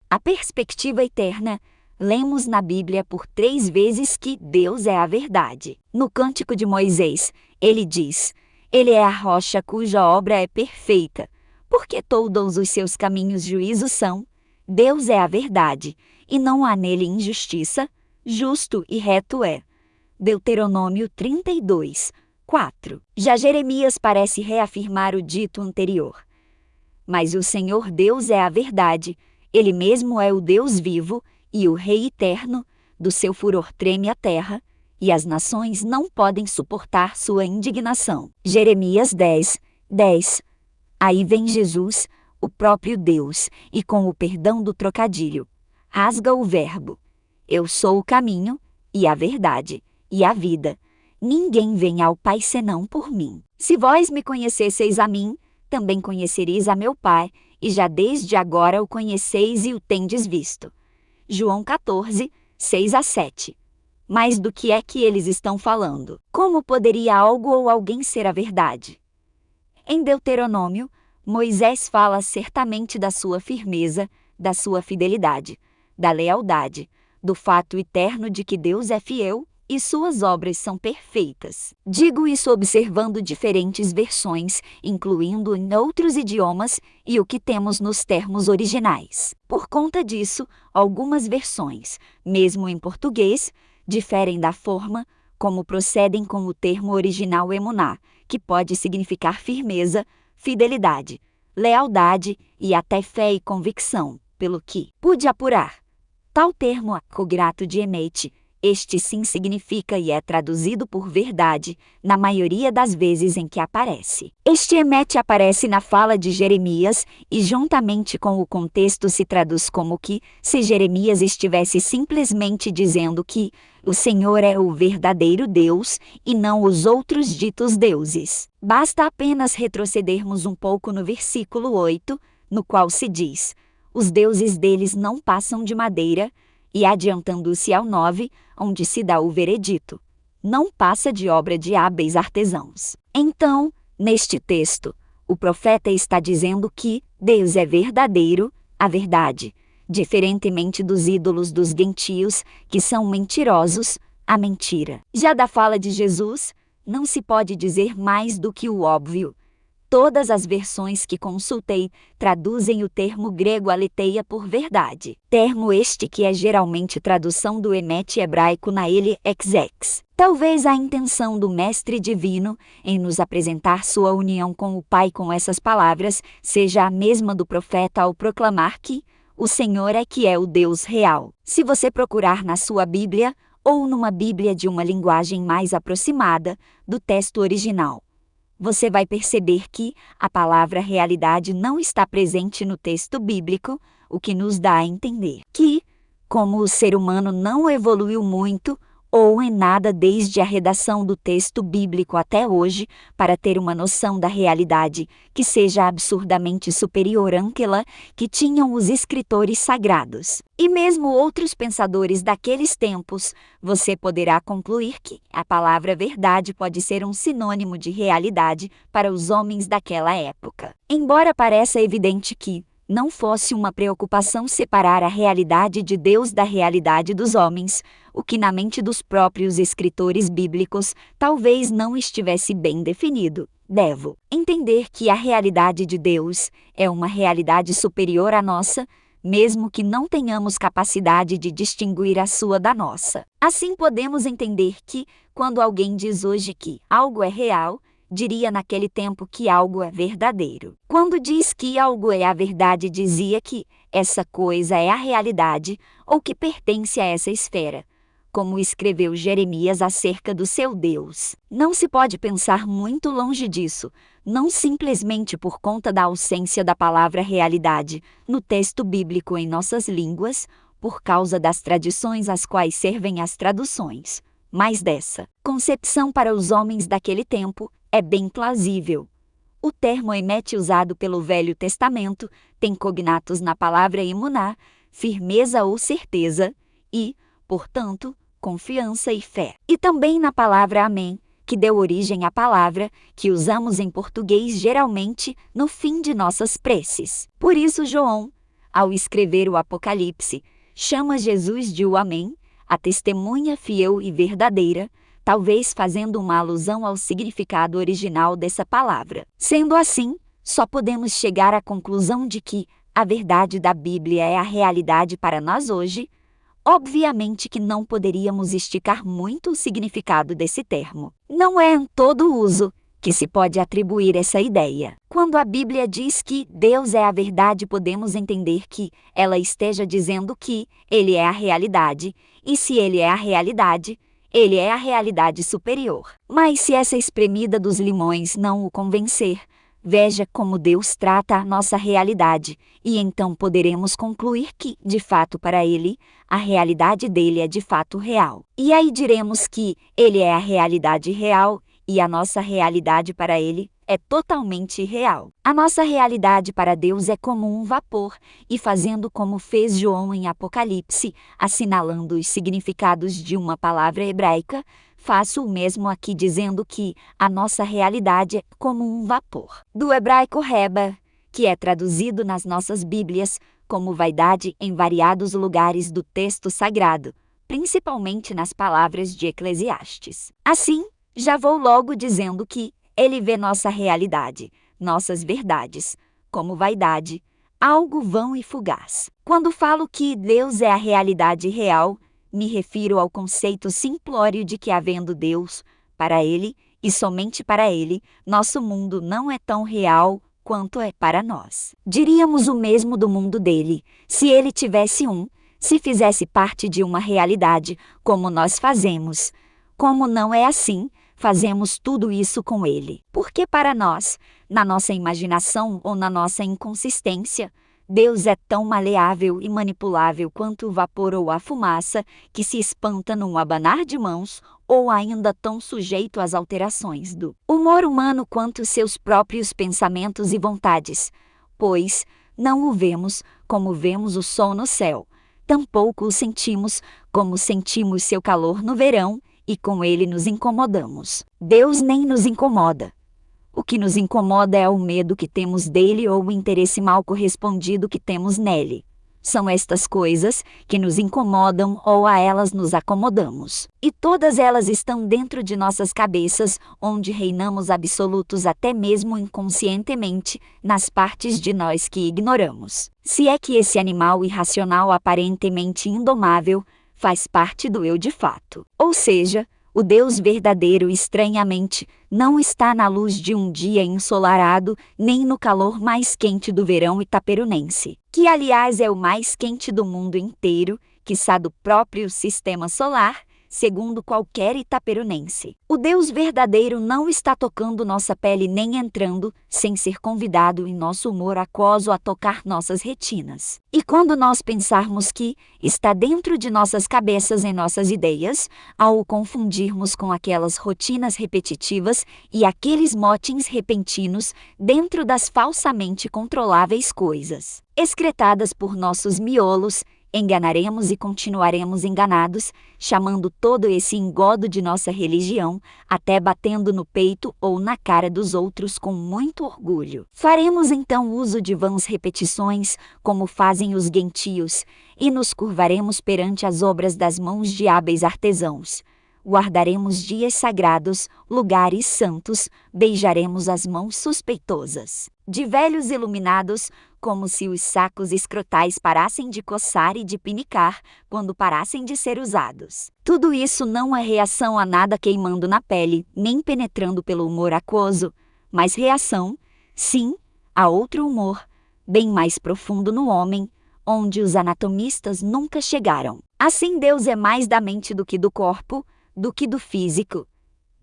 A perspectiva eterna. Lemos na Bíblia por 3 vezes que Deus é a verdade. No Cântico de Moisés, ele diz: Ele é a rocha cuja obra é perfeita, porque todos os seus caminhos juízo são. Deus é a verdade, e não há nele injustiça, justo e reto é. Deuteronômio 32, 4. Já Jeremias parece reafirmar o dito anterior. Mas o Senhor Deus é a verdade, Ele mesmo é o Deus vivo, e o Rei eterno, do seu furor treme a terra, e as nações não podem suportar sua indignação. Jeremias 10, 10. Aí vem Jesus, o próprio Deus, e com o perdão do trocadilho, rasga o verbo. Eu sou o caminho, e a verdade, e a vida. Ninguém vem ao Pai senão por mim. Se vós me conhecesseis a mim, também conhecereis a meu Pai, e já desde agora o conheceis e o tendes visto. João 14, 6-7. Mas do que é que eles estão falando? Como poderia algo ou alguém ser a verdade? Em Deuteronômio, Moisés fala certamente da sua firmeza, da sua fidelidade, da lealdade, do fato eterno de que Deus é fiel e suas obras são perfeitas. Digo isso observando diferentes versões, incluindo em outros idiomas e o que temos nos termos originais. Por conta disso, algumas versões, mesmo em português, diferem da forma como procedem com o termo original emuná, que pode significar firmeza, fidelidade, lealdade e até fé e convicção, pelo que pude apurar. Tal termo, cograto de emet, este sim significa e é traduzido por verdade, na maioria das vezes em que aparece. Este emet aparece na fala de Jeremias e juntamente com o contexto se traduz como que, se Jeremias estivesse simplesmente dizendo que o Senhor é o verdadeiro Deus e não os outros ditos deuses. Basta apenas retrocedermos um pouco no versículo 8, no qual se diz: os deuses deles não passam de madeira, e adiantando-se ao 9, onde se dá o veredito: não passa de obra de hábeis artesãos. Então, neste texto, o profeta está dizendo que Deus é verdadeiro, a verdade, diferentemente dos ídolos dos gentios, que são mentirosos, a mentira. Já da fala de Jesus, não se pode dizer mais do que o óbvio. Todas as versões que consultei traduzem o termo grego aletheia por verdade, termo este que é geralmente tradução do emet hebraico na ele exex. Talvez a intenção do Mestre Divino em nos apresentar sua união com o Pai com essas palavras seja a mesma do profeta ao proclamar que o Senhor é que é o Deus real. Se você procurar na sua Bíblia ou numa Bíblia de uma linguagem mais aproximada do texto original, você vai perceber que a palavra realidade não está presente no texto bíblico, o que nos dá a entender que, como o ser humano não evoluiu muito ou em nada desde a redação do texto bíblico até hoje para ter uma noção da realidade que seja absurdamente superior àquela que tinham os escritores sagrados, e mesmo outros pensadores daqueles tempos, você poderá concluir que a palavra verdade pode ser um sinônimo de realidade para os homens daquela época. Embora pareça evidente que não fosse uma preocupação separar a realidade de Deus da realidade dos homens, o que na mente dos próprios escritores bíblicos talvez não estivesse bem definido. Devo entender que a realidade de Deus é uma realidade superior à nossa, mesmo que não tenhamos capacidade de distinguir a sua da nossa. Assim podemos entender que, quando alguém diz hoje que algo é real, diria naquele tempo que algo é verdadeiro. Quando diz que algo é a verdade, dizia que essa coisa é a realidade ou que pertence a essa esfera, como escreveu Jeremias acerca do seu Deus. Não se pode pensar muito longe disso, não simplesmente por conta da ausência da palavra realidade no texto bíblico em nossas línguas, por causa das tradições às quais servem as traduções, mas dessa concepção para os homens daquele tempo é bem plausível. O termo emet usado pelo Velho Testamento tem cognatos na palavra emuná, firmeza ou certeza, e, portanto, confiança e fé. E também na palavra amém, que deu origem à palavra que usamos em português geralmente no fim de nossas preces. Por isso João, ao escrever o Apocalipse, chama Jesus de o Amém, a testemunha fiel e verdadeira, talvez fazendo uma alusão ao significado original dessa palavra. Sendo assim, só podemos chegar à conclusão de que a verdade da Bíblia é a realidade para nós hoje. Obviamente que não poderíamos esticar muito o significado desse termo. Não é em todo uso que se pode atribuir essa ideia. Quando a Bíblia diz que Deus é a verdade, podemos entender que ela esteja dizendo que Ele é a realidade, e se Ele é a realidade, Ele é a realidade superior. Mas se essa espremida dos limões não o convencer, veja como Deus trata a nossa realidade, e então poderemos concluir que, de fato, para Ele, a realidade dele é de fato real. E aí diremos que Ele é a realidade real, e a nossa realidade para Ele é totalmente irreal. A nossa realidade para Deus é como um vapor, e fazendo como fez João em Apocalipse, assinalando os significados de uma palavra hebraica, faço o mesmo aqui dizendo que a nossa realidade é como um vapor. Do hebraico reba, que é traduzido nas nossas Bíblias como vaidade em variados lugares do texto sagrado, principalmente nas palavras de Eclesiastes. Assim, já vou logo dizendo que Ele vê nossa realidade, nossas verdades, como vaidade, algo vão e fugaz. Quando falo que Deus é a realidade real, me refiro ao conceito simplório de que, havendo Deus, para Ele, e somente para Ele, nosso mundo não é tão real quanto é para nós. Diríamos o mesmo do mundo dele, se ele tivesse um, se fizesse parte de uma realidade, como nós fazemos. Como não é assim, fazemos tudo isso com ele. Porque para nós, na nossa imaginação ou na nossa inconsistência, Deus é tão maleável e manipulável quanto o vapor ou a fumaça, que se espanta num abanar de mãos, ou ainda tão sujeito às alterações do humor humano quanto seus próprios pensamentos e vontades. Pois não o vemos como vemos o sol no céu, tampouco o sentimos como sentimos seu calor no verão, e com ele nos incomodamos. Deus nem nos incomoda. O que nos incomoda é o medo que temos dele ou o interesse mal correspondido que temos nele. São estas coisas que nos incomodam ou a elas nos acomodamos. E todas elas estão dentro de nossas cabeças, onde reinamos absolutos até mesmo inconscientemente, nas partes de nós que ignoramos. Se é que esse animal irracional aparentemente indomável faz parte do eu de fato. Ou seja, o Deus verdadeiro estranhamente não está na luz de um dia ensolarado, nem no calor mais quente do verão itaperunense, que aliás é o mais quente do mundo inteiro, quiçá do próprio sistema solar, segundo qualquer itaperunense. O Deus verdadeiro não está tocando nossa pele nem entrando, sem ser convidado em nosso humor aquoso a tocar nossas retinas. E quando nós pensarmos que está dentro de nossas cabeças em nossas ideias, ao o confundirmos com aquelas rotinas repetitivas e aqueles motins repentinos dentro das falsamente controláveis coisas, excretadas por nossos miolos, enganaremos e continuaremos enganados, chamando todo esse engodo de nossa religião, até batendo no peito ou na cara dos outros com muito orgulho. Faremos então uso de vãs repetições, como fazem os gentios, e nos curvaremos perante as obras das mãos de hábeis artesãos. Guardaremos dias sagrados, lugares santos, beijaremos as mãos suspeitosas de velhos iluminados, como se os sacos escrotais parassem de coçar e de pinicar quando parassem de ser usados. Tudo isso não é reação a nada queimando na pele, nem penetrando pelo humor aquoso, mas reação, sim, a outro humor, bem mais profundo no homem, onde os anatomistas nunca chegaram. Assim Deus é mais da mente do que do corpo, do que do físico.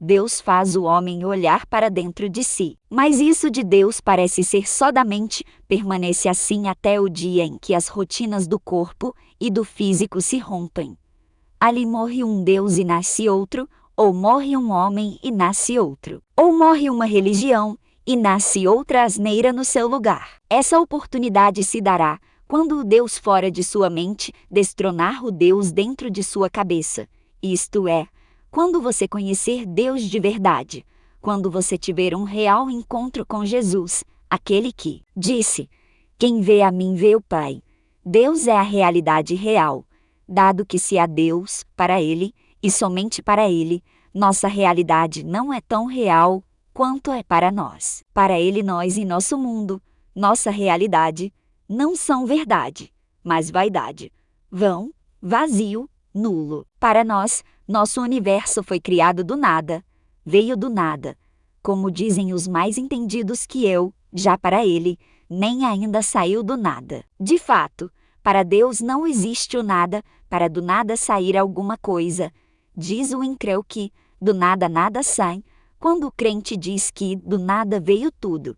Deus faz o homem olhar para dentro de si. Mas isso de Deus parece ser só da mente, permanece assim até o dia em que as rotinas do corpo e do físico se rompem. Ali morre um Deus e nasce outro, ou morre um homem e nasce outro. Ou morre uma religião e nasce outra asneira no seu lugar. Essa oportunidade se dará quando o Deus fora de sua mente destronar o Deus dentro de sua cabeça. Isto é, quando você conhecer Deus de verdade, quando você tiver um real encontro com Jesus, aquele que disse: "Quem vê a mim vê o Pai", Deus é a realidade real, dado que se há Deus, para Ele, e somente para Ele, nossa realidade não é tão real quanto é para nós. Para Ele, nós e nosso mundo, nossa realidade, não são verdade, mas vaidade, vão, vazio, nulo. Para nós, nosso universo foi criado do nada, veio do nada, como dizem os mais entendidos que eu, já para Ele, nem ainda saiu do nada. De fato, para Deus não existe o nada, para do nada sair alguma coisa. Diz o incréu que, do nada nada sai, quando o crente diz que do nada veio tudo.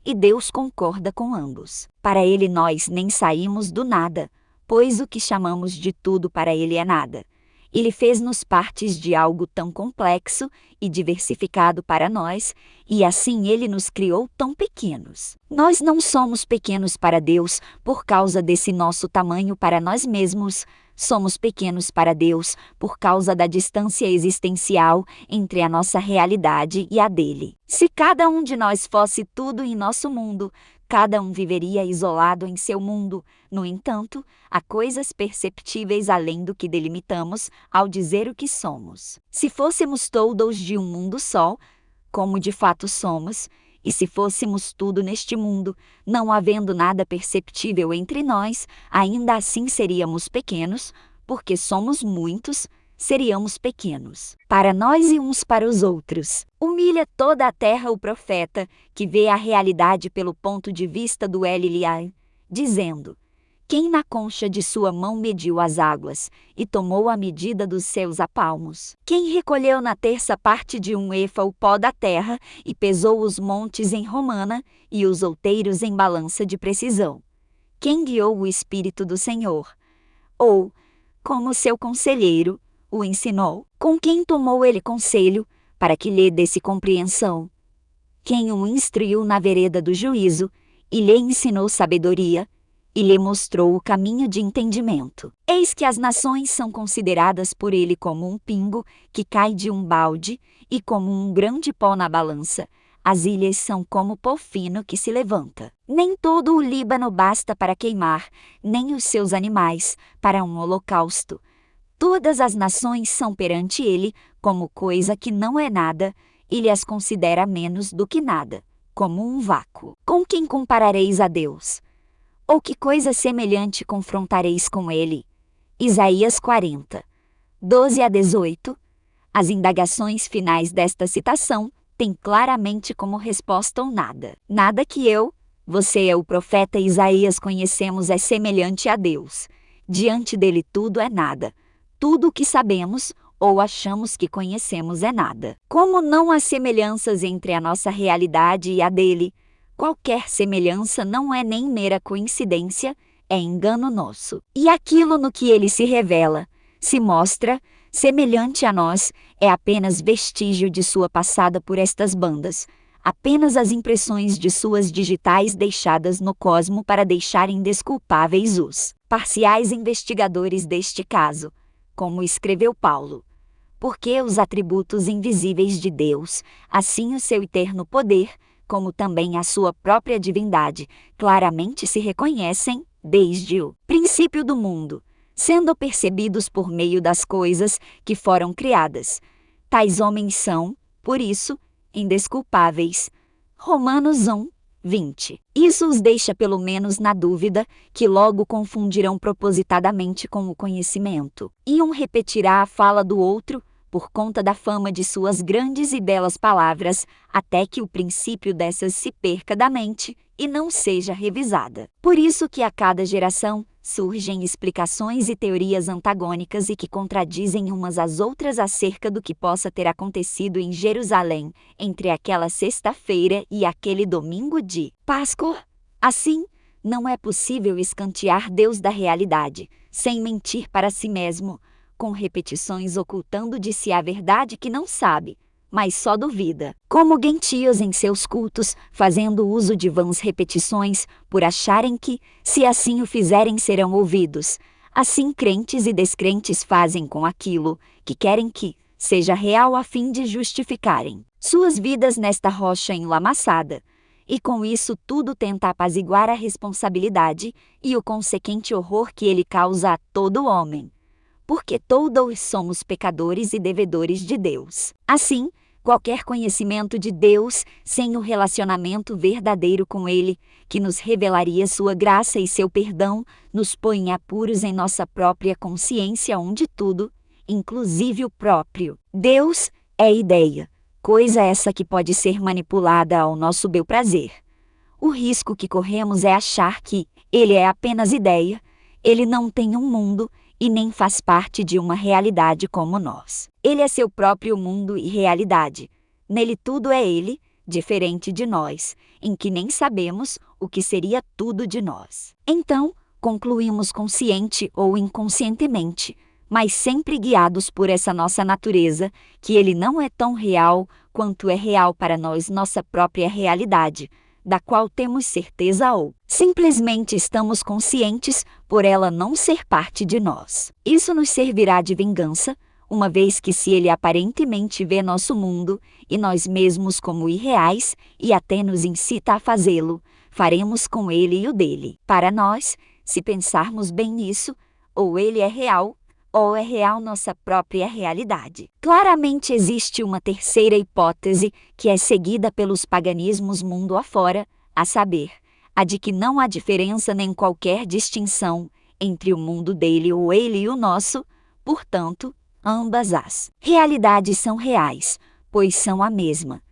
E Deus concorda com ambos. Para Ele nós nem saímos do nada, pois o que chamamos de tudo para Ele é nada. Ele fez-nos partes de algo tão complexo e diversificado para nós, e assim Ele nos criou tão pequenos. Nós não somos pequenos para Deus por causa desse nosso tamanho para nós mesmos. Somos pequenos para Deus por causa da distância existencial entre a nossa realidade e a dele. Se cada um de nós fosse tudo em nosso mundo, cada um viveria isolado em seu mundo. No entanto, há coisas perceptíveis além do que delimitamos ao dizer o que somos. Se fôssemos todos de um mundo só, como de fato somos, e se fôssemos tudo neste mundo, não havendo nada perceptível entre nós, ainda assim seríamos pequenos, porque somos muitos, seríamos pequenos, para nós e uns para os outros. Humilha toda a terra o profeta, que vê a realidade pelo ponto de vista do Eliliai, dizendo: quem na concha de sua mão mediu as águas, e tomou a medida dos seus apalmos? Quem recolheu na terça parte de um efa o pó da terra, e pesou os montes em romana, e os outeiros em balança de precisão? Quem guiou o Espírito do Senhor? Ou, como seu conselheiro, o ensinou? Com quem tomou ele conselho, para que lhe desse compreensão? Quem o instruiu na vereda do juízo, e lhe ensinou sabedoria, e lhe mostrou o caminho de entendimento? Eis que as nações são consideradas por ele como um pingo que cai de um balde, e como um grão de pó na balança. As ilhas são como pó fino que se levanta. Nem todo o Líbano basta para queimar, nem os seus animais para um holocausto. Todas as nações são perante ele como coisa que não é nada, e lhe as considera menos do que nada, como um vácuo. Com quem comparareis a Deus? Ou que coisa semelhante confrontareis com ele? Isaías 40, 12 a 18. As indagações finais desta citação têm claramente como resposta o nada. Nada que eu, você e o profeta Isaías conhecemos é semelhante a Deus. Diante dele tudo é nada. Tudo o que sabemos ou achamos que conhecemos é nada. Como não há semelhanças entre a nossa realidade e a dele, qualquer semelhança não é nem mera coincidência, é engano nosso. E aquilo no que ele se revela, se mostra, semelhante a nós, é apenas vestígio de sua passada por estas bandas, apenas as impressões de suas digitais deixadas no cosmo para deixar indesculpáveis os parciais investigadores deste caso, como escreveu Paulo. Porque os atributos invisíveis de Deus, assim o seu eterno poder, como também a sua própria divindade, claramente se reconhecem, desde o princípio do mundo, sendo percebidos por meio das coisas que foram criadas. Tais homens são, por isso, indesculpáveis. Romanos 1, 20. Isso os deixa pelo menos na dúvida, que logo confundirão propositadamente com o conhecimento. E um repetirá a fala do outro, por conta da fama de suas grandes e belas palavras, até que o princípio dessas se perca da mente e não seja revisada. Por isso que a cada geração surgem explicações e teorias antagônicas e que contradizem umas às outras acerca do que possa ter acontecido em Jerusalém entre aquela sexta-feira e aquele domingo de Páscoa. Assim, não é possível escantear Deus da realidade, sem mentir para si mesmo, com repetições ocultando de si a verdade que não sabe, mas só duvida. Como gentios em seus cultos, fazendo uso de vãs repetições, por acharem que, se assim o fizerem, serão ouvidos. Assim crentes e descrentes fazem com aquilo que querem que seja real a fim de justificarem suas vidas nesta rocha enlamaçada. e com isso tudo tenta apaziguar a responsabilidade e o consequente horror que ele causa a todo homem. Porque todos somos pecadores e devedores de Deus. Assim, qualquer conhecimento de Deus, sem o relacionamento verdadeiro com Ele, que nos revelaria sua graça e seu perdão, nos põe em apuros em nossa própria consciência, onde tudo, inclusive o próprio Deus, é ideia, coisa essa que pode ser manipulada ao nosso bel prazer. O risco que corremos é achar que Ele é apenas ideia, Ele não tem um mundo, e nem faz parte de uma realidade como nós. Ele é seu próprio mundo e realidade. Nele tudo é ele, diferente de nós, em que nem sabemos o que seria tudo de nós. Então, concluímos consciente ou inconscientemente, mas sempre guiados por essa nossa natureza, que ele não é tão real quanto é real para nós nossa própria realidade, da qual temos certeza ou simplesmente estamos conscientes por ela não ser parte de nós. Isso nos servirá de vingança, uma vez que se ele aparentemente vê nosso mundo e nós mesmos como irreais e até nos incita a fazê-lo, faremos com ele e o dele. Para nós, se pensarmos bem nisso, ou ele é real, ou é real nossa própria realidade. Claramente existe uma terceira hipótese que é seguida pelos paganismos mundo afora, a saber, a de que não há diferença nem qualquer distinção entre o mundo dele ou ele e o nosso, portanto, ambas as realidades são reais, pois são a mesma.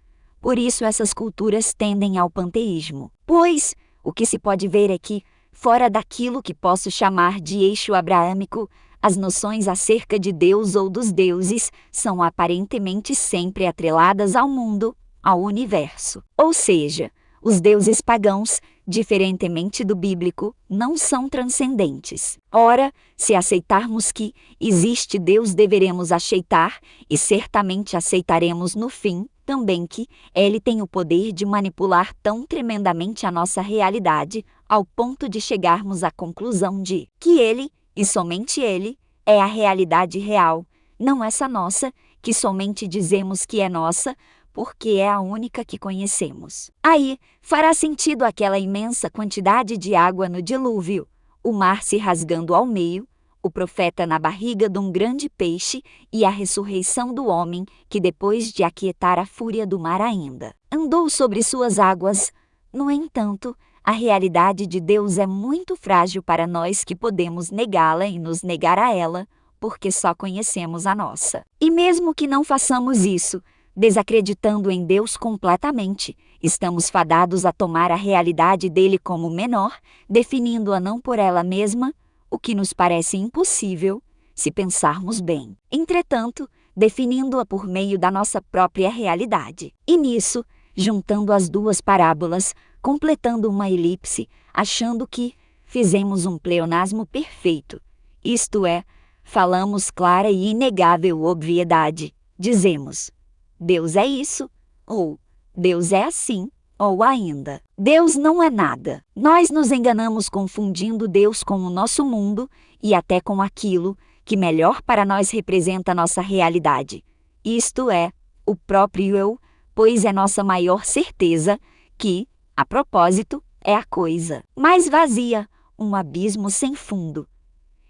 Por isso essas culturas tendem ao panteísmo, pois o que se pode ver é que, fora daquilo que posso chamar de eixo abraâmico, as noções acerca de Deus ou dos deuses são aparentemente sempre atreladas ao mundo, ao universo. Ou seja, os deuses pagãos, diferentemente do bíblico, não são transcendentes. Ora, se aceitarmos que existe Deus, deveremos aceitar, e certamente aceitaremos no fim, também que Ele tem o poder de manipular tão tremendamente a nossa realidade, ao ponto de chegarmos à conclusão de que Ele, e somente Ele, é a realidade real, não essa nossa, que somente dizemos que é nossa, porque é a única que conhecemos. Aí, fará sentido aquela imensa quantidade de água no dilúvio, o mar se rasgando ao meio, o profeta na barriga de um grande peixe e a ressurreição do homem, que depois de aquietar a fúria do mar ainda andou sobre suas águas. No entanto, a realidade de Deus é muito frágil para nós que podemos negá-la e nos negar a ela, porque só conhecemos a nossa. E mesmo que não façamos isso, desacreditando em Deus completamente, estamos fadados a tomar a realidade dele como menor, definindo-a não por ela mesma, o que nos parece impossível, se pensarmos bem. Entretanto, definindo-a por meio da nossa própria realidade. E nisso, juntando as duas parábolas, completando uma elipse, achando que fizemos um pleonasmo perfeito. Isto é, falamos clara e inegável obviedade. Dizemos, Deus é isso, ou Deus é assim, ou ainda, Deus não é nada. Nós nos enganamos confundindo Deus com o nosso mundo e até com aquilo que melhor para nós representa nossa realidade. Isto é, o próprio eu, pois é nossa maior certeza que, a propósito, é a coisa mais vazia, um abismo sem fundo.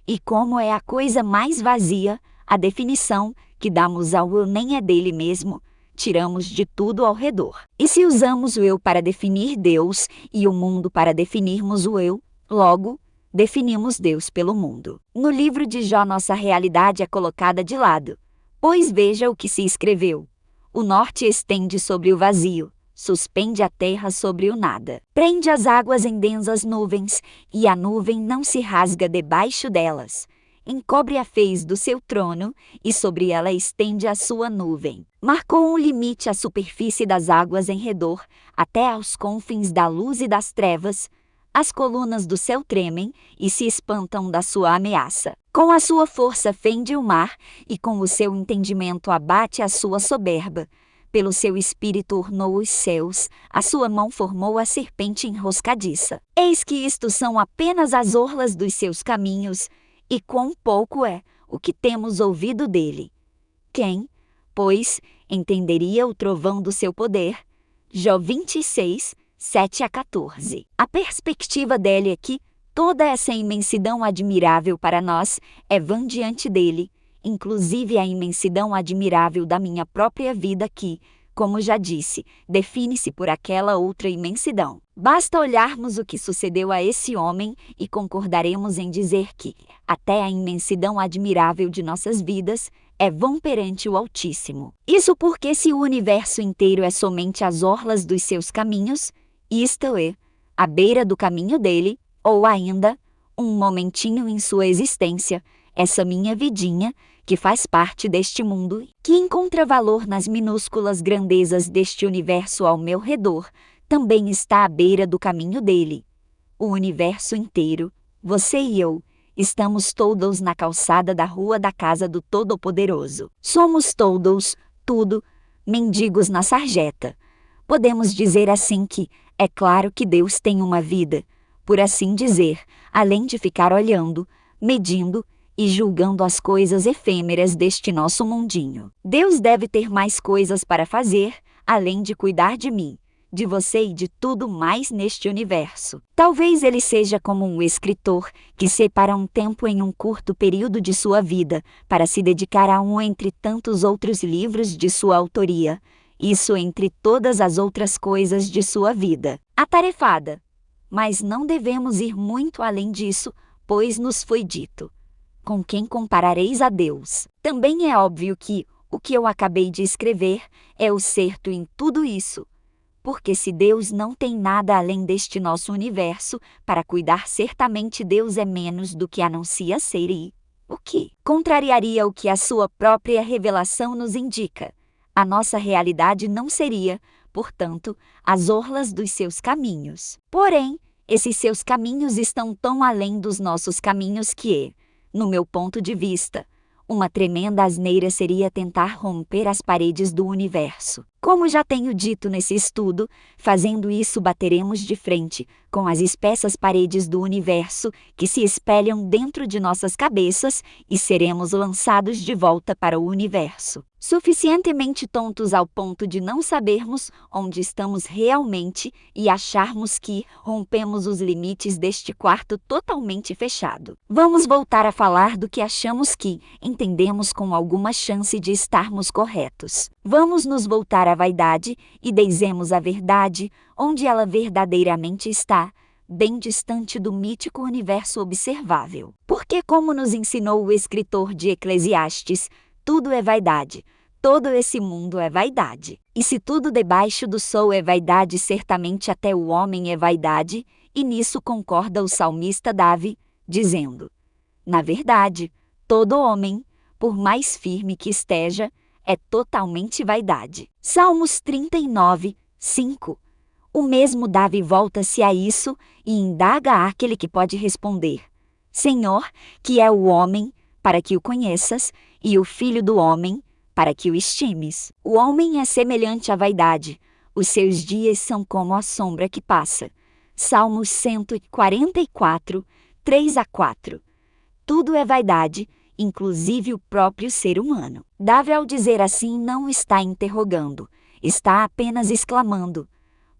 E como é a coisa mais vazia, a definição que damos ao eu nem é dele mesmo, tiramos de tudo ao redor. E se usamos o eu para definir Deus e o mundo para definirmos o eu, logo, definimos Deus pelo mundo. No livro de Jó nossa realidade é colocada de lado, pois veja o que se escreveu. O norte estende sobre o vazio, suspende a terra sobre o nada. Prende as águas em densas nuvens, e a nuvem não se rasga debaixo delas. Encobre a fez do seu trono, e sobre ela estende a sua nuvem. Marcou um limite à superfície das águas em redor, até aos confins da luz e das trevas. As colunas do céu tremem e se espantam da sua ameaça. Com a sua força fende o mar, e com o seu entendimento abate a sua soberba. Pelo seu espírito ornou os céus, a sua mão formou a serpente enroscadiça. Eis que isto são apenas as orlas dos seus caminhos, e quão pouco é o que temos ouvido dele. Quem, pois, entenderia o trovão do seu poder? Jó 26, 7-14. A perspectiva dele é que toda essa imensidão admirável para nós é vã diante dele, inclusive a imensidão admirável da minha própria vida que, como já disse, define-se por aquela outra imensidão. Basta olharmos o que sucedeu a esse homem e concordaremos em dizer que, até a imensidão admirável de nossas vidas, é vã perante o Altíssimo. Isso porque se o universo inteiro é somente as orlas dos seus caminhos, isto é, à beira do caminho dele, ou ainda, um momentinho em sua existência, essa minha vidinha, que faz parte deste mundo, que encontra valor nas minúsculas grandezas deste universo ao meu redor, também está à beira do caminho dele. O universo inteiro, você e eu, estamos todos na calçada da rua da casa do Todo-Poderoso. Somos todos, tudo, mendigos na sarjeta. Podemos dizer assim que, é claro que Deus tem uma vida, por assim dizer, além de ficar olhando, medindo e julgando as coisas efêmeras deste nosso mundinho. Deus deve ter mais coisas para fazer, além de cuidar de mim, de você e de tudo mais neste universo. Talvez ele seja como um escritor que separa um tempo em um curto período de sua vida para se dedicar a um entre tantos outros livros de sua autoria, isso entre todas as outras coisas de sua vida. Atarefada. Mas não devemos ir muito além disso, pois nos foi dito: com quem comparareis a Deus? Também é óbvio que o que eu acabei de escrever é o certo em tudo isso. Porque se Deus não tem nada além deste nosso universo para cuidar, certamente Deus é menos do que anuncia ser e o que contrariaria o que a sua própria revelação nos indica. A nossa realidade não seria, portanto, as orlas dos seus caminhos. Porém, esses seus caminhos estão tão além dos nossos caminhos que, no meu ponto de vista, uma tremenda asneira seria tentar romper as paredes do universo. Como já tenho dito nesse estudo, fazendo isso bateremos de frente com as espessas paredes do universo que se espelham dentro de nossas cabeças e seremos lançados de volta para o universo. Suficientemente tontos ao ponto de não sabermos onde estamos realmente e acharmos que rompemos os limites deste quarto totalmente fechado. Vamos voltar a falar do que achamos que entendemos com alguma chance de estarmos corretos. Vamos nos voltar à vaidade e deisemos a verdade, onde ela verdadeiramente está, bem distante do mítico universo observável. Porque, como nos ensinou o escritor de Eclesiastes, tudo é vaidade, todo esse mundo é vaidade. E se tudo debaixo do sol é vaidade, certamente até o homem é vaidade, e nisso concorda o salmista Davi, dizendo: na verdade, todo homem, por mais firme que esteja, é totalmente vaidade. Salmos 39, 5. O mesmo Davi volta-se a isso e indaga àquele que pode responder: Senhor, que é o homem, para que o conheças, e o filho do homem, para que o estimes. O homem é semelhante à vaidade, os seus dias são como a sombra que passa. Salmos 144, 3-4. Tudo é vaidade, inclusive o próprio ser humano. Davi, ao dizer assim, não está interrogando, está apenas exclamando: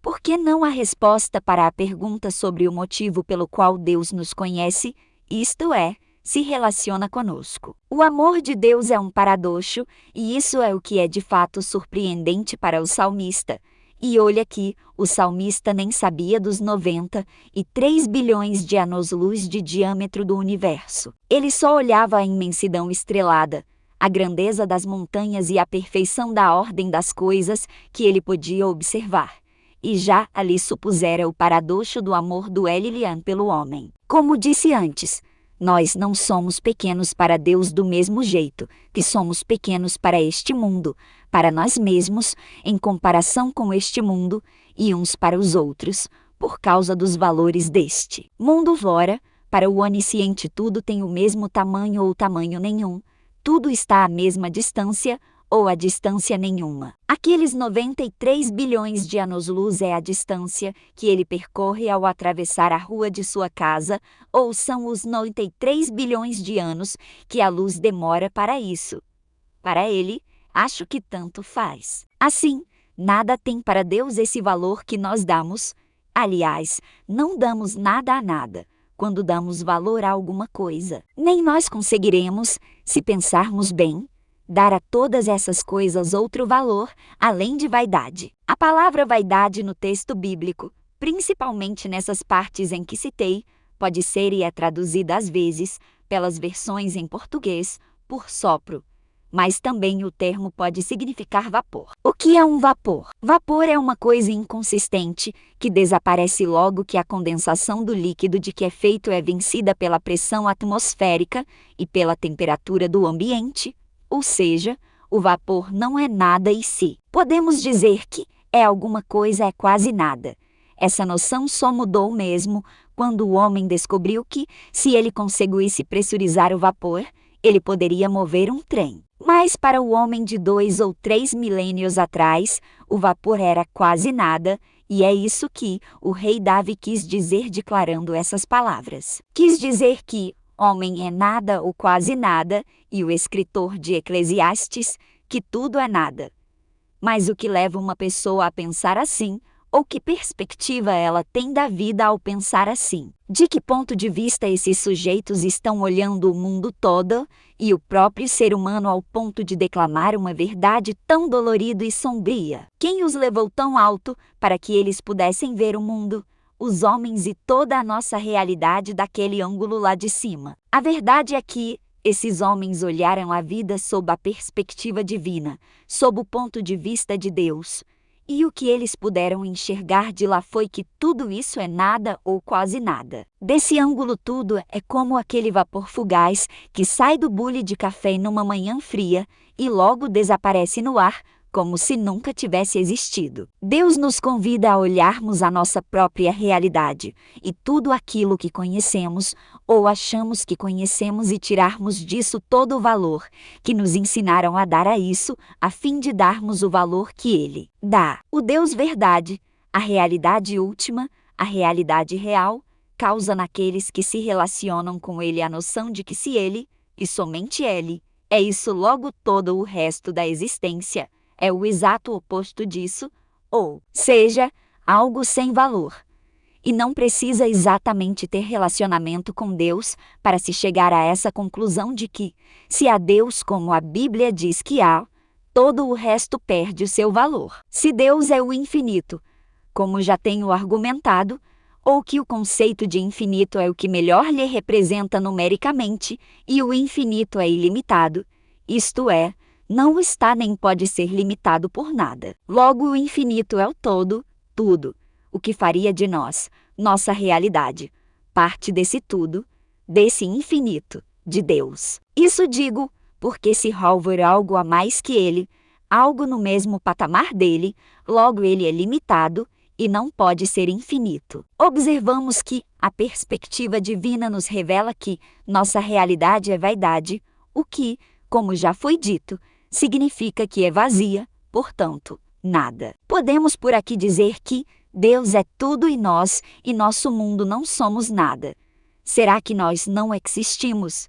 por que não há resposta para a pergunta sobre o motivo pelo qual Deus nos conhece, isto é, se relaciona conosco? O amor de Deus é um paradoxo, e isso é o que é de fato surpreendente para o salmista. E olha que o salmista nem sabia dos 93 bilhões de anos-luz de diâmetro do universo. Ele só olhava a imensidão estrelada, a grandeza das montanhas e a perfeição da ordem das coisas que ele podia observar. E já ali supusera o paradoxo do amor do Elian pelo homem. Como disse antes, nós não somos pequenos para Deus do mesmo jeito que somos pequenos para este mundo, para nós mesmos, em comparação com este mundo, e uns para os outros, por causa dos valores deste mundo. Ora, para o onisciente tudo tem o mesmo tamanho ou tamanho nenhum, tudo está à mesma distância ou a distância nenhuma. Aqueles 93 bilhões de anos-luz é a distância que ele percorre ao atravessar a rua de sua casa, ou são os 93 bilhões de anos que a luz demora para isso. Para ele, acho que tanto faz. Assim, nada tem para Deus esse valor que nós damos, Aliás, não damos nada a nada quando damos valor a alguma coisa. Nem nós conseguiremos, se pensarmos bem, dar a todas essas coisas outro valor, além de vaidade. A palavra vaidade no texto bíblico, principalmente nessas partes em que citei, pode ser e é traduzida às vezes, pelas versões em português, por sopro. Mas também o termo pode significar vapor. O que é um vapor? Vapor é uma coisa inconsistente, que desaparece logo que a condensação do líquido de que é feito é vencida pela pressão atmosférica e pela temperatura do ambiente, ou seja, o vapor não é nada em si. Podemos dizer que é alguma coisa é quase nada. Essa noção só mudou mesmo quando o homem descobriu que, se ele conseguisse pressurizar o vapor, ele poderia mover um trem. Mas para o homem de 2 ou 3 milênios atrás, o vapor era quase nada, e é isso que o rei Davi quis dizer declarando essas palavras. Quis dizer que homem é nada ou quase nada, e o escritor de Eclesiastes, que tudo é nada. Mas o que leva uma pessoa a pensar assim, ou que perspectiva ela tem da vida ao pensar assim? De que ponto de vista esses sujeitos estão olhando o mundo todo e o próprio ser humano ao ponto de declamar uma verdade tão dolorida e sombria? Quem os levou tão alto para que eles pudessem ver o mundo, os homens e toda a nossa realidade daquele ângulo lá de cima? A verdade é que esses homens olharam a vida sob a perspectiva divina, sob o ponto de vista de Deus. E o que eles puderam enxergar de lá foi que tudo isso é nada ou quase nada. Desse ângulo tudo é como aquele vapor fugaz que sai do bule de café numa manhã fria e logo desaparece no ar, como se nunca tivesse existido. Deus nos convida a olharmos a nossa própria realidade e tudo aquilo que conhecemos ou achamos que conhecemos e tirarmos disso todo o valor que nos ensinaram a dar a isso, a fim de darmos o valor que Ele dá. O Deus verdade, a realidade última, a realidade real, causa naqueles que se relacionam com Ele a noção de que se Ele, e somente Ele, é isso logo todo o resto da existência, é o exato oposto disso, ou seja, algo sem valor. E não precisa exatamente ter relacionamento com Deus para se chegar a essa conclusão de que, se há Deus como a Bíblia diz que há, todo o resto perde o seu valor. Se Deus é o infinito, como já tenho argumentado, ou que o conceito de infinito é o que melhor lhe representa numericamente, e o infinito é ilimitado, isto é, não está nem pode ser limitado por nada. Logo, o infinito é o todo, tudo, o que faria de nós, nossa realidade, parte desse tudo, desse infinito, de Deus. Isso digo, porque se houver algo a mais que Ele, algo no mesmo patamar dele, logo ele é limitado e não pode ser infinito. Observamos que a perspectiva divina nos revela que nossa realidade é vaidade, o que, como já foi dito, significa que é vazia, portanto, nada. Podemos por aqui dizer que Deus é tudo e nosso mundo não somos nada. Será que nós não existimos?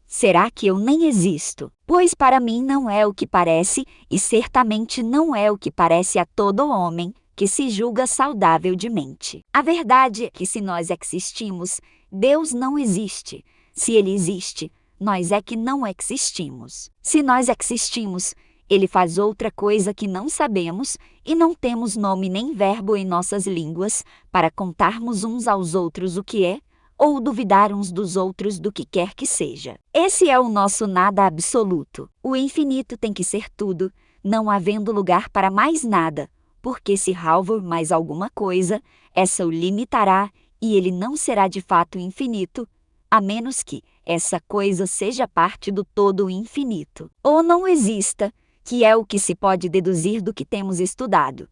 Será que eu nem existo? Pois para mim não é o que parece, e certamente não é o que parece a todo homem que se julga saudável de mente. A verdade é que se nós existimos, Deus não existe. Se Ele existe, nós é que não existimos. Se nós existimos, Ele faz outra coisa que não sabemos e não temos nome nem verbo em nossas línguas para contarmos uns aos outros o que é, ou duvidar uns dos outros do que quer que seja. Esse é o nosso nada absoluto. O infinito tem que ser tudo, não havendo lugar para mais nada, porque se houver mais alguma coisa, essa o limitará e ele não será de fato infinito, a menos que essa coisa seja parte do todo infinito. Ou não exista, que é o que se pode deduzir do que temos estudado.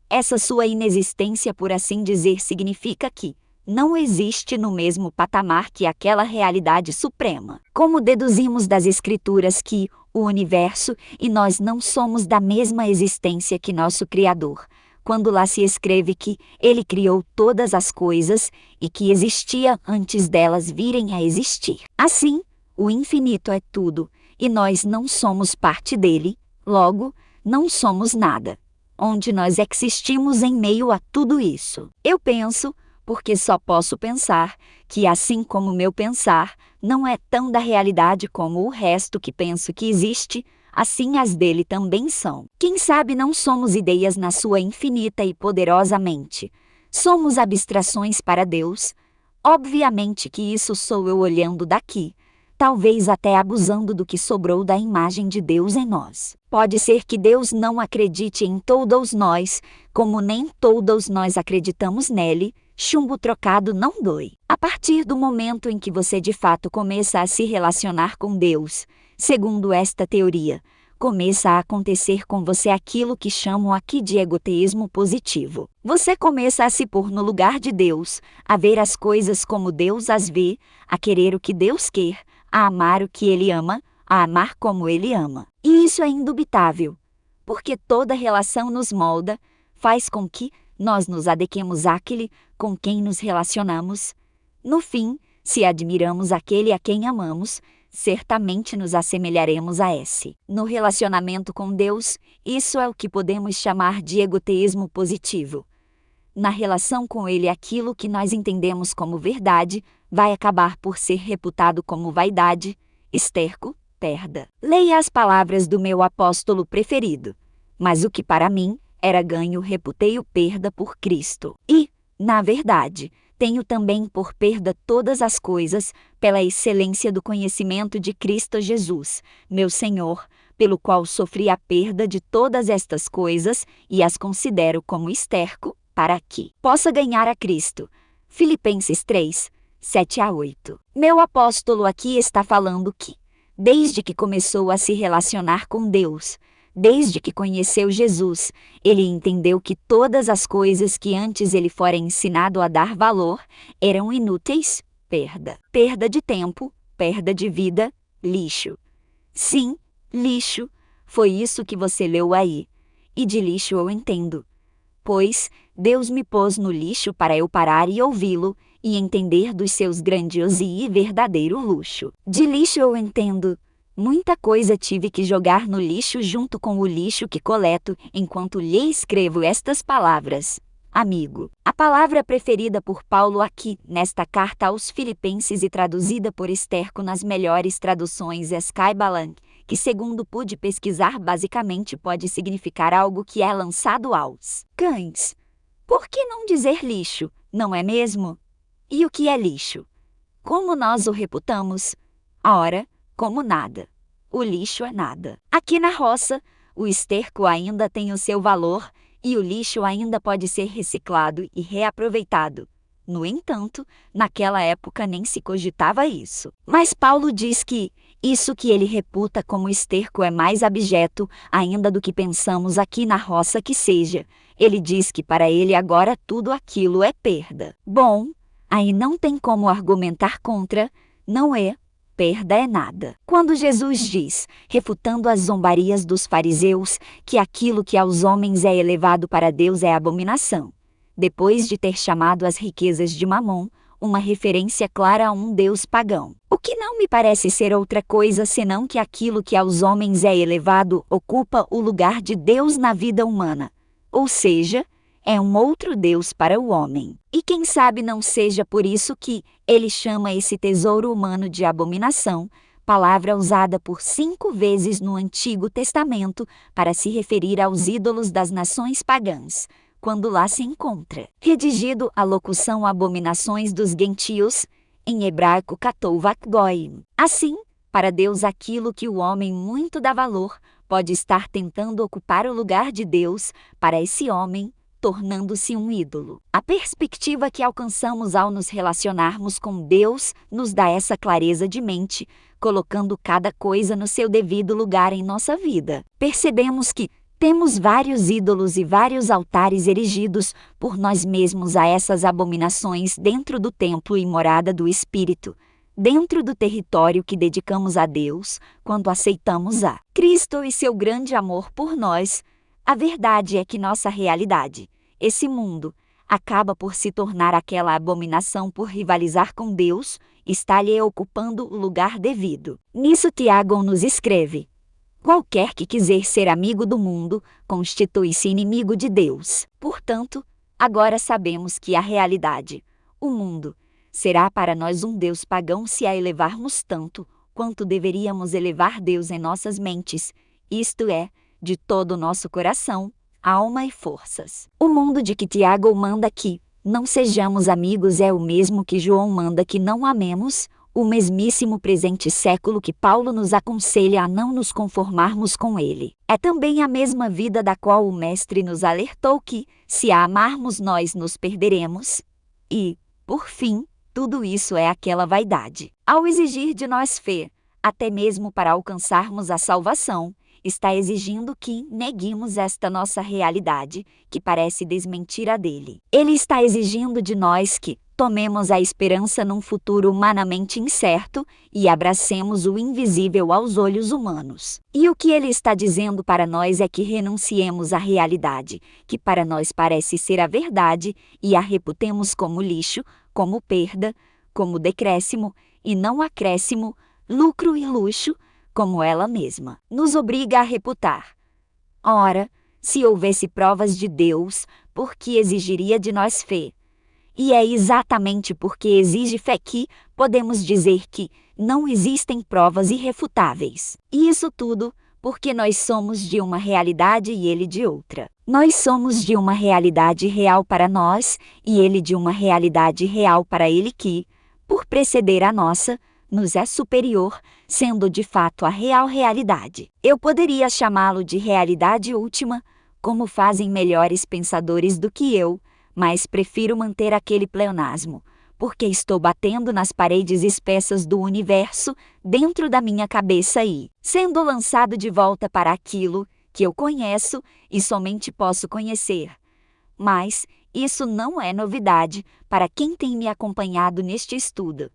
Essa sua inexistência, por assim dizer, significa que não existe no mesmo patamar que aquela realidade suprema. Como deduzimos das Escrituras que o universo e nós não somos da mesma existência que nosso Criador, quando lá se escreve que Ele criou todas as coisas e que existia antes delas virem a existir. Assim, o infinito é tudo, e nós não somos parte dele, logo, não somos nada. onde nós existimos em meio a tudo isso. Eu penso, porque só posso pensar, que assim como meu pensar não é tão da realidade como o resto que penso que existe, assim as dele também são. Quem sabe não somos ideias na sua infinita e poderosa mente. Somos abstrações para Deus. Obviamente que isso sou eu olhando daqui, talvez até abusando do que sobrou da imagem de Deus em nós. Pode ser que Deus não acredite em todos nós, como nem todos nós acreditamos nele. Chumbo trocado não dói. A partir do momento em que você de fato começa a se relacionar com Deus, segundo esta teoria, começa a acontecer com você aquilo que chamam aqui de egoteísmo positivo. Você começa a se pôr no lugar de Deus, a ver as coisas como Deus as vê, a querer o que Deus quer, a amar o que Ele ama, a amar como Ele ama. E isso é indubitável, porque toda relação nos molda, faz com que nós nos adequemos àquele com quem nos relacionamos. No fim, se admiramos aquele a quem amamos, certamente nos assemelharemos a esse. No relacionamento com Deus, isso é o que podemos chamar de egoteísmo positivo. Na relação com Ele, aquilo que nós entendemos como verdade vai acabar por ser reputado como vaidade, esterco, perda. Leia as palavras do meu apóstolo preferido. Mas o que para mim era ganho reputei-o perda por Cristo. E, na verdade, tenho também por perda todas as coisas, pela excelência do conhecimento de Cristo Jesus, meu Senhor, pelo qual sofri a perda de todas estas coisas e as considero como esterco, para que possa ganhar a Cristo. Filipenses 3, 7-8. Meu apóstolo aqui está falando que, desde que começou a se relacionar com Deus, desde que conheceu Jesus, ele entendeu que todas as coisas que antes ele fora ensinado a dar valor eram inúteis, perda. Perda de tempo, perda de vida, lixo. Sim, lixo, foi isso que você leu aí. E de lixo eu entendo. Pois Deus me pôs no lixo para eu parar e ouvi-lo, e entender dos seus grandioso e verdadeiro luxo. De lixo eu entendo. Muita coisa tive que jogar no lixo junto com o lixo que coleto enquanto lhe escrevo estas palavras. Amigo. A palavra preferida por Paulo aqui, nesta carta aos Filipenses e traduzida por Esterco nas melhores traduções é Skybalan, que segundo pude pesquisar basicamente pode significar algo que é lançado aos cães. Por que não dizer lixo, não é mesmo? E o que é lixo? Como nós o reputamos? Ora, como nada. O lixo é nada. Aqui na roça, o esterco ainda tem o seu valor e o lixo ainda pode ser reciclado e reaproveitado. No entanto, naquela época nem se cogitava isso. Mas Paulo diz que isso que ele reputa como esterco é mais abjeto ainda do que pensamos aqui na roça que seja. Ele diz que para ele agora tudo aquilo é perda. Bom, aí não tem como argumentar contra, não é? Perda é nada. Quando Jesus diz, refutando as zombarias dos fariseus, que aquilo que aos homens é elevado para Deus é abominação, depois de ter chamado as riquezas de Mamon, uma referência clara a um Deus pagão. O que não me parece ser outra coisa senão que aquilo que aos homens é elevado ocupa o lugar de Deus na vida humana, ou seja, é um outro Deus para o homem. E quem sabe não seja por isso que ele chama esse tesouro humano de abominação, palavra usada por 5 vezes no Antigo Testamento para se referir aos ídolos das nações pagãs, quando lá se encontra. Redigido a locução abominações dos gentios, em hebraico Katovac Goim. Assim, para Deus aquilo que o homem muito dá valor, pode estar tentando ocupar o lugar de Deus para esse homem, tornando-se um ídolo. A perspectiva que alcançamos ao nos relacionarmos com Deus nos dá essa clareza de mente, colocando cada coisa no seu devido lugar em nossa vida. Percebemos que temos vários ídolos e vários altares erigidos por nós mesmos a essas abominações dentro do templo e morada do Espírito, dentro do território que dedicamos a Deus quando aceitamos a Cristo e seu grande amor por nós. A verdade é que nossa realidade, esse mundo, acaba por se tornar aquela abominação por rivalizar com Deus, está-lhe ocupando o lugar devido. Nisso Tiago nos escreve: Qualquer que quiser ser amigo do mundo, constitui-se inimigo de Deus. Portanto, agora sabemos que a realidade, o mundo, será para nós um Deus pagão se a elevarmos tanto quanto deveríamos elevar Deus em nossas mentes, isto é, de todo o nosso coração, alma e forças. O mundo de que Tiago manda que não sejamos amigos é o mesmo que João manda que não amemos, o mesmíssimo presente século que Paulo nos aconselha a não nos conformarmos com ele. É também a mesma vida da qual o Mestre nos alertou que, se a amarmos nós nos perderemos. E, por fim, tudo isso é aquela vaidade. Ao exigir de nós fé, até mesmo para alcançarmos a salvação, está exigindo que neguemos esta nossa realidade, que parece desmentir a dele. Ele está exigindo de nós que tomemos a esperança num futuro humanamente incerto e abracemos o invisível aos olhos humanos. E o que ele está dizendo para nós é que renunciemos à realidade, que para nós parece ser a verdade, e a reputemos como lixo, como perda, como decréscimo, e não acréscimo, lucro e luxo, como ela mesma nos obriga a reputar. Ora, se houvesse provas de Deus, por que exigiria de nós fé? E é exatamente porque exige fé que podemos dizer que não existem provas irrefutáveis. E isso tudo porque nós somos de uma realidade e ele de outra. Nós somos de uma realidade real para nós e ele de uma realidade real para ele que, por preceder a nossa, nos é superior, sendo de fato a real realidade. Eu poderia chamá-lo de realidade última, como fazem melhores pensadores do que eu, mas prefiro manter aquele pleonasmo, porque estou batendo nas paredes espessas do universo dentro da minha cabeça e, sendo lançado de volta para aquilo que eu conheço e somente posso conhecer. Mas isso não é novidade para quem tem me acompanhado neste estudo.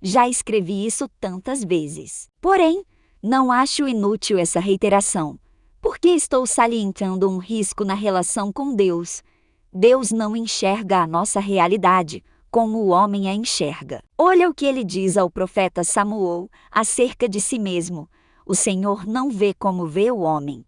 Já escrevi isso tantas vezes. Porém, não acho inútil essa reiteração, porque estou salientando um risco na relação com Deus. Deus não enxerga a nossa realidade como o homem a enxerga. Olha o que ele diz ao profeta Samuel acerca de si mesmo. O Senhor não vê como vê o homem,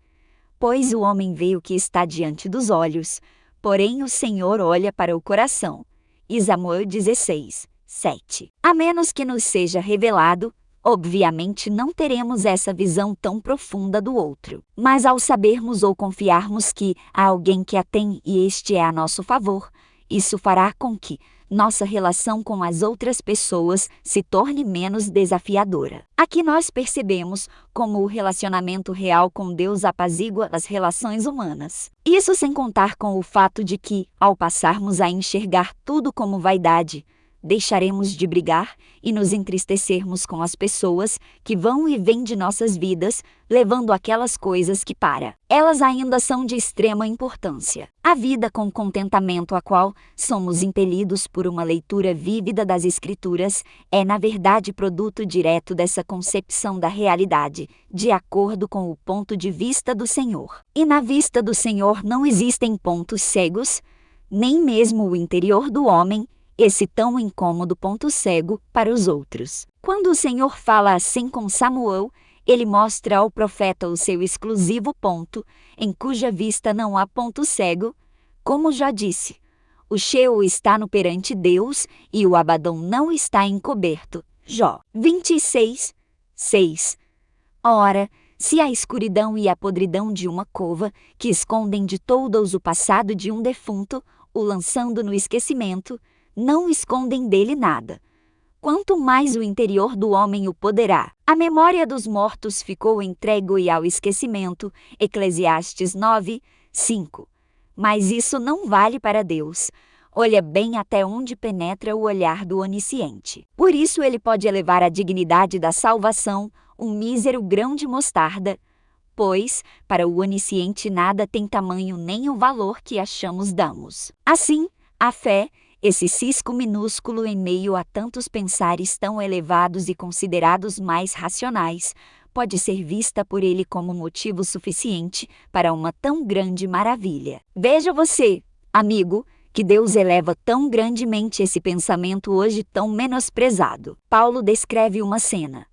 pois o homem vê o que está diante dos olhos, porém o Senhor olha para o coração. E Samuel 16, 7. A menos que nos seja revelado, obviamente não teremos essa visão tão profunda do outro. Mas ao sabermos ou confiarmos que há alguém que a tem e este é a nosso favor, isso fará com que nossa relação com as outras pessoas se torne menos desafiadora. Aqui nós percebemos como o relacionamento real com Deus apazigua as relações humanas. Isso sem contar com o fato de que, ao passarmos a enxergar tudo como vaidade, deixaremos de brigar e nos entristecermos com as pessoas que vão e vêm de nossas vidas, levando aquelas coisas que para elas ainda são de extrema importância. A vida com contentamento a qual somos impelidos por uma leitura vívida das Escrituras é na verdade produto direto dessa concepção da realidade, de acordo com o ponto de vista do Senhor. E na vista do Senhor não existem pontos cegos, nem mesmo o interior do homem, esse tão incômodo ponto cego para os outros. Quando o Senhor fala assim com Samuel, ele mostra ao profeta o seu exclusivo ponto, em cuja vista não há ponto cego. Como já disse, o Sheol está no perante Deus e o Abadom não está encoberto. Jó 26, 6. Ora, se a escuridão e a podridão de uma cova, que escondem de todos o passado de um defunto, o lançando no esquecimento, não escondem dele nada, quanto mais o interior do homem o poderá. A memória dos mortos ficou entregue ao esquecimento. Eclesiastes 9, 5. Mas isso não vale para Deus. Olha bem até onde penetra o olhar do onisciente. Por isso ele pode elevar a dignidade da salvação um mísero grão de mostarda, pois, para o onisciente nada tem tamanho nem o valor que achamos damos. Assim, a fé, esse cisco minúsculo em meio a tantos pensares tão elevados e considerados mais racionais, pode ser vista por ele como motivo suficiente para uma tão grande maravilha. Veja você, amigo, que Deus eleva tão grandemente esse pensamento hoje tão menosprezado. Paulo descreve uma cena.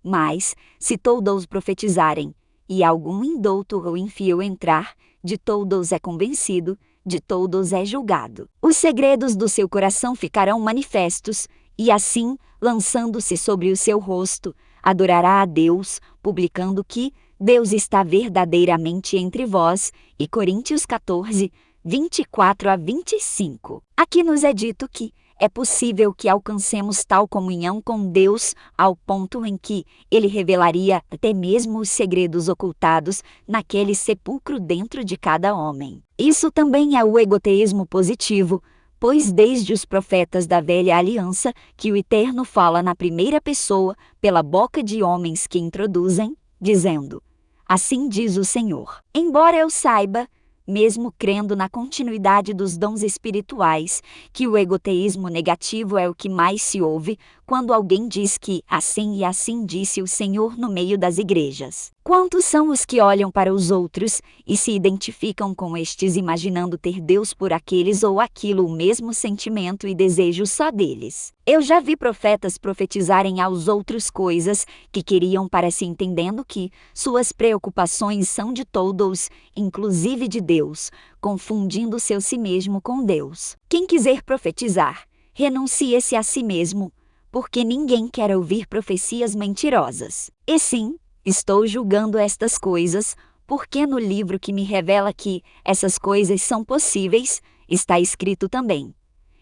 Mas, se todos profetizarem, e algum indouto ou infio entrar, de todos é convencido, de todos é julgado. Os segredos do seu coração ficarão manifestos, e assim, lançando-se sobre o seu rosto, adorará a Deus, publicando que Deus está verdadeiramente entre vós, e Coríntios 14, 24-25. Aqui nos é dito que é possível que alcancemos tal comunhão com Deus ao ponto em que Ele revelaria até mesmo os segredos ocultados naquele sepulcro dentro de cada homem. Isso também é o egoteísmo positivo, pois desde os profetas da velha aliança que o Eterno fala na primeira pessoa pela boca de homens que introduzem, dizendo: assim diz o Senhor. Embora eu saiba, mesmo crendo na continuidade dos dons espirituais, que o egoteísmo negativo é o que mais se ouve quando alguém diz que assim e assim disse o Senhor no meio das igrejas. Quantos são os que olham para os outros e se identificam com estes imaginando ter Deus por aqueles ou aquilo o mesmo sentimento e desejo só deles? Eu já vi profetas profetizarem aos outros coisas que queriam para si entendendo que suas preocupações são de todos, inclusive de Deus, confundindo seu si mesmo com Deus. Quem quiser profetizar, renuncie-se a si mesmo, porque ninguém quer ouvir profecias mentirosas. E sim, estou julgando estas coisas, porque no livro que me revela que essas coisas são possíveis, está escrito também: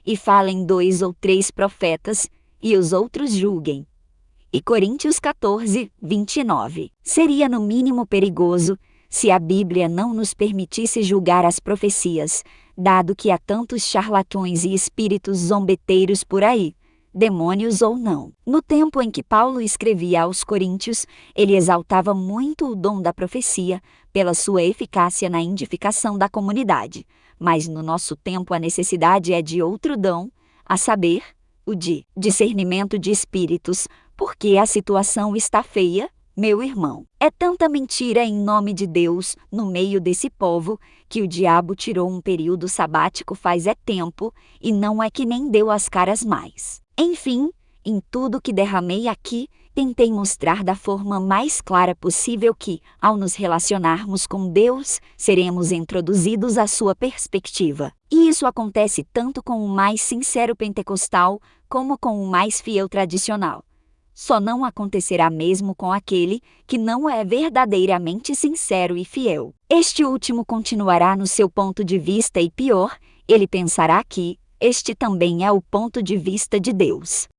e falem 2 ou 3 profetas, e os outros julguem. E Coríntios 14, 29. Seria no mínimo perigoso se a Bíblia não nos permitisse julgar as profecias, dado que há tantos charlatões e espíritos zombeteiros por aí, demônios ou não. No tempo em que Paulo escrevia aos Coríntios, ele exaltava muito o dom da profecia, pela sua eficácia na edificação da comunidade. Mas no nosso tempo a necessidade é de outro dom, a saber, o de discernimento de espíritos, porque a situação está feia, meu irmão. É tanta mentira em nome de Deus no meio desse povo, que o diabo tirou um período sabático faz tempo, e não é que nem deu as caras mais. Enfim, em tudo que derramei aqui, tentei mostrar da forma mais clara possível que, ao nos relacionarmos com Deus, seremos introduzidos à sua perspectiva. E isso acontece tanto com o mais sincero pentecostal, como com o mais fiel tradicional. Só não acontecerá mesmo com aquele que não é verdadeiramente sincero e fiel. Este último continuará no seu ponto de vista e pior, ele pensará que este também é o ponto de vista de Deus.